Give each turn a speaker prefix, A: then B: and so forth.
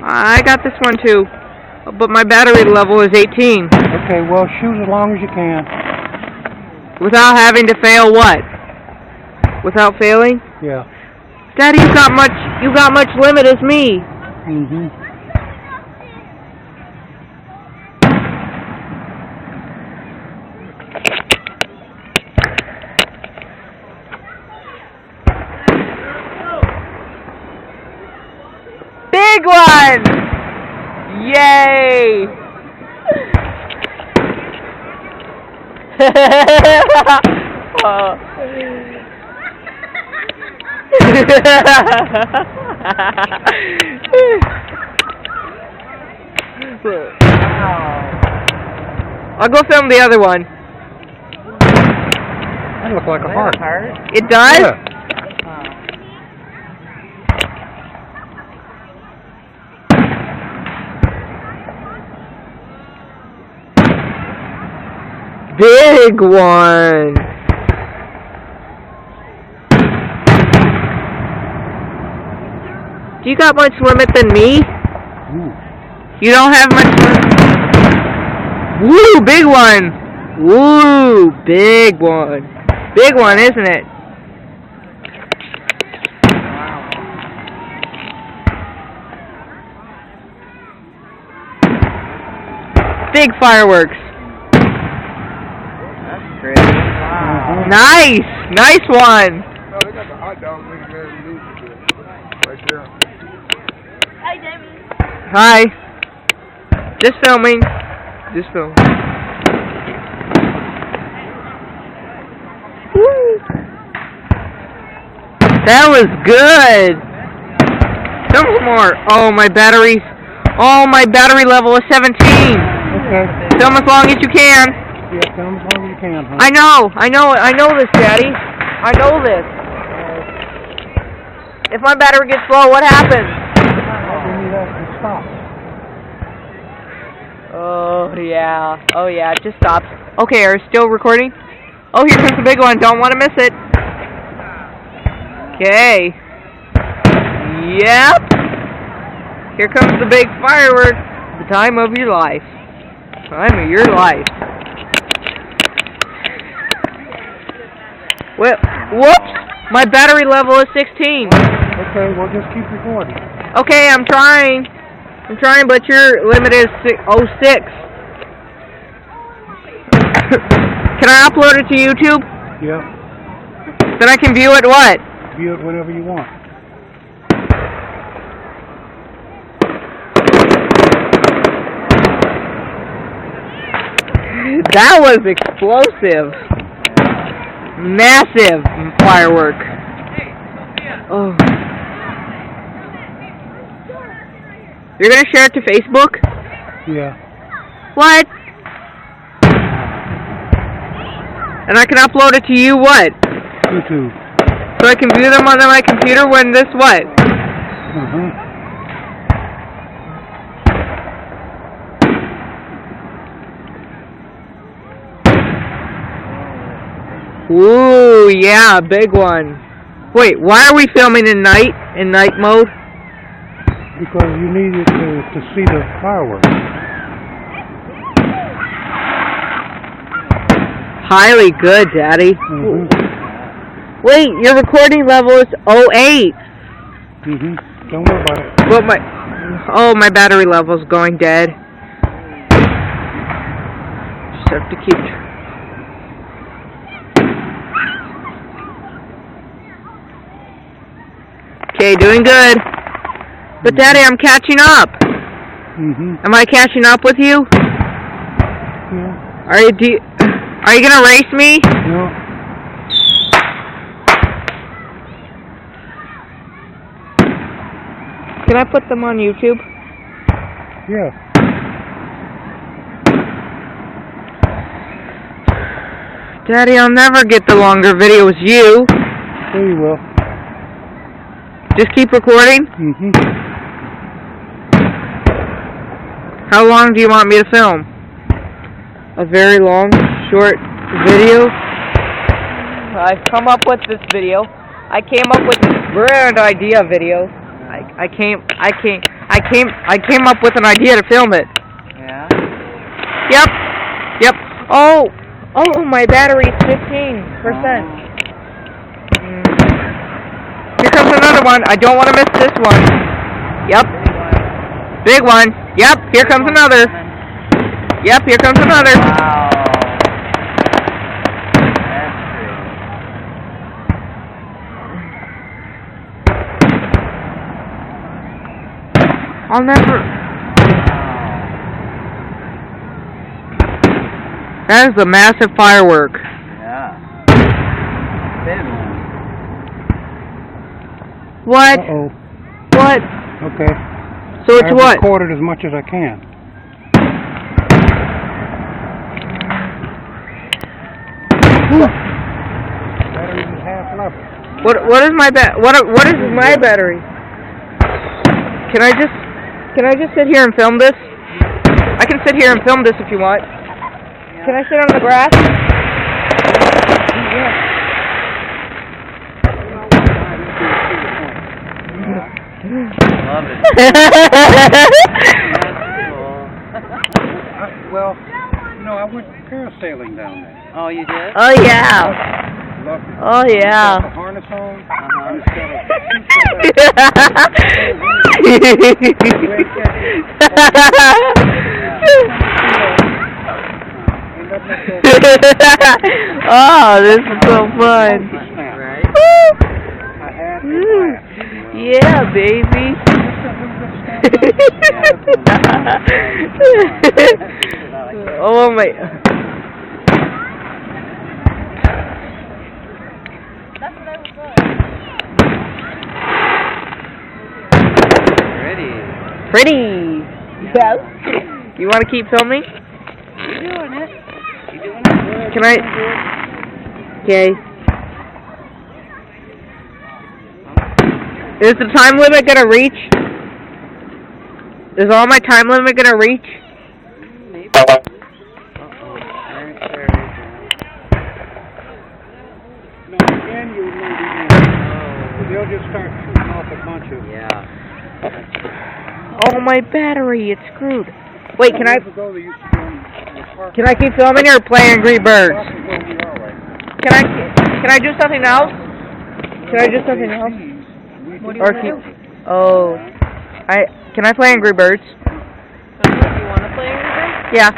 A: I got this one too, but my battery level is 18.
B: Okay, well, shoot as long as you can.
A: Without having to fail what? Without failing?
B: Yeah.
A: Daddy, you got much limit as me.
B: Mhm.
A: Big one! Yay! I'll go film the other one.
B: That looks like a heart.
A: It does?
B: Yeah.
A: Big one. Do you got much limit than me?
B: Ooh.
A: You don't have much limit? Woo, big one. Woo, big one. Big one, isn't it? Big fireworks.
C: That's great. Wow.
A: Nice! Nice one!
D: No, they got the hot dog right there.
E: Hi, Demi.
A: Hi. Just filming. Just filming. Woo! That was good! Some more. Oh, my battery level is 17.
B: Okay.
A: Film as long as you can.
B: Yeah, come as long as you can, huh?
A: I know this, Daddy. I know this. If my battery gets low, what happens?
B: We need that to stop.
A: Oh yeah, it just stops. Okay, are you still recording? Oh, here comes the big one. Don't want to miss it. Okay. Yep. Here comes the big firework. The time of your life. Time of your life. Well, whoops! My battery level is 16.
B: Okay, well, just keep recording.
A: Okay, I'm trying, but your limit is 06. Can I upload it to YouTube?
B: Yeah.
A: Then I can view it what?
B: View it whenever you want.
A: That was explosive. Massive firework. Oh. You're gonna share it to Facebook?
B: Yeah.
A: What? And I can upload it to you what?
B: YouTube.
A: So I can view them on my computer when this what?
B: Uh-huh.
A: Ooh, yeah, big one. Wait, why are we filming in night mode?
B: Because you needed to see the fireworks.
A: Highly good, Daddy.
B: Mm-hmm.
A: Wait, your recording level is 08.
B: Mm-hmm. Don't worry about it.
A: But my battery level's going dead. Just have to keep. Okay, doing good. But Daddy, I'm catching up.
B: Mm-hmm.
A: Am I catching up with you?
B: Yeah.
A: Are you gonna race me?
B: No.
A: Can I put them on YouTube?
B: Yeah.
A: Daddy, I'll never get the longer video as you.
B: There you will.
A: Just keep recording?
B: Mm-hmm.
A: How long do you want me to film? A very long, short video? I've come up with this video. I came up with this grand idea video. I can't I came up with an idea to film it.
C: Yeah?
A: Yep. Oh, my battery's 15%. Here comes another one. I don't want to miss this one. Yep. Big one. Yep, here comes another. Yep, here comes another.
C: Wow.
A: I'll never... That is a massive firework.
C: Yeah. Big one.
A: What?
B: Uh-oh.
A: What?
B: Okay.
A: So it's
B: I've
A: what?
B: recorded as much as I can. Battery is half level.
A: What is my what is my battery? Can I just sit here and film this? I can sit here and film this if you want. Can I sit on the grass?
C: Love it.
B: Well, I went parasailing down there.
C: Oh, you did?
A: Oh yeah.
B: Loved it.
A: Oh yeah.
B: Got the harness on.
A: Oh, this is so fun.
C: Right?
B: I had to laugh.
A: Yeah, baby. Oh my.
E: That's what I was going.
A: Pretty. Yes. You want to keep filming?
C: You're doing it. You doing it?
A: Can I? Okay. Is the time limit gonna reach? Is all my time limit gonna reach?
C: Maybe.
B: No, again, you maybe they'll just start shooting off a bunch of.
C: Yeah.
A: Oh, my battery, it's screwed. Wait, can I?
B: Years ago, they used to film the park.
A: Can I keep filming or play Angry Birds?
B: Park is where we are right now.
A: Can I do something else? Can I do something else? Or keep? Oh, can I play Angry Birds?
E: You want to play Angry Birds?
A: Yeah.